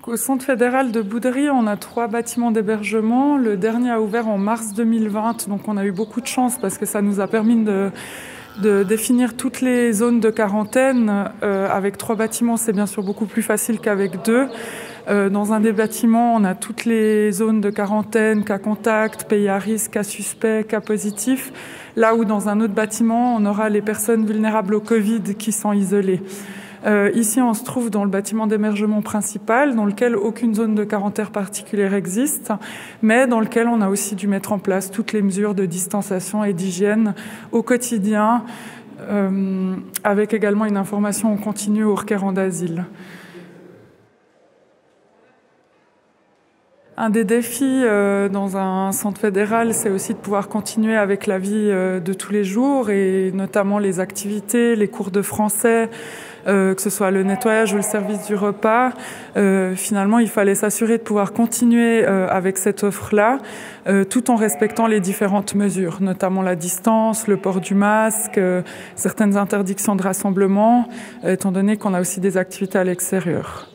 Au Centre fédéral de Boudry, on a 3 bâtiments d'hébergement. Le dernier a ouvert en mars 2020, donc on a eu beaucoup de chance parce que ça nous a permis de définir toutes les zones de quarantaine. Avec 3 bâtiments, c'est bien sûr beaucoup plus facile qu'avec 2. Dans un des bâtiments, on a toutes les zones de quarantaine, cas contact, pays à risque, cas suspect, cas positif. Là où dans un autre bâtiment, on aura les personnes vulnérables au Covid qui sont isolées. Ici, on se trouve dans le bâtiment d'émergement principal, dans lequel aucune zone de quarantaine particulière existe, mais dans lequel on a aussi dû mettre en place toutes les mesures de distanciation et d'hygiène au quotidien, avec également une information en continu aux requérants d'asile. Un des défis dans un centre fédéral, c'est aussi de pouvoir continuer avec la vie de tous les jours et notamment les activités, les cours de français, que ce soit le nettoyage ou le service du repas. Finalement, il fallait s'assurer de pouvoir continuer avec cette offre-là, tout en respectant les différentes mesures, notamment la distance, le port du masque, certaines interdictions de rassemblement, étant donné qu'on a aussi des activités à l'extérieur.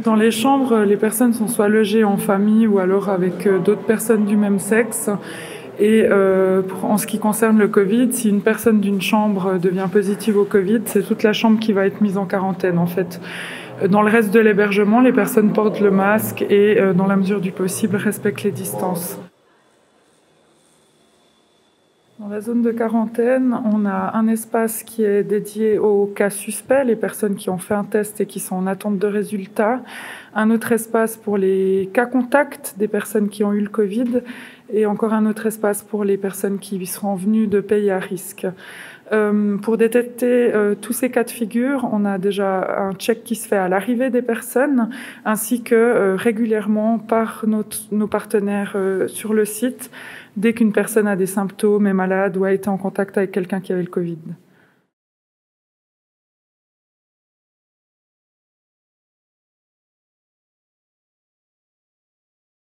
Dans les chambres, les personnes sont soit logées en famille ou alors avec d'autres personnes du même sexe. Et en ce qui concerne le Covid, si une personne d'une chambre devient positive au Covid, c'est toute la chambre qui va être mise en quarantaine en fait. Dans le reste de l'hébergement, les personnes portent le masque et dans la mesure du possible respectent les distances. Dans la zone de quarantaine, on a un espace qui est dédié aux cas suspects, les personnes qui ont fait un test et qui sont en attente de résultats. Un autre espace pour les cas contacts des personnes qui ont eu le Covid. Et encore un autre espace pour les personnes qui seront venues de pays à risque. Pour détecter tous ces cas de figure, on a déjà un check qui se fait à l'arrivée des personnes, ainsi que régulièrement par nos partenaires sur le site, dès qu'une personne a des symptômes, est malade ou a été en contact avec quelqu'un qui avait le Covid.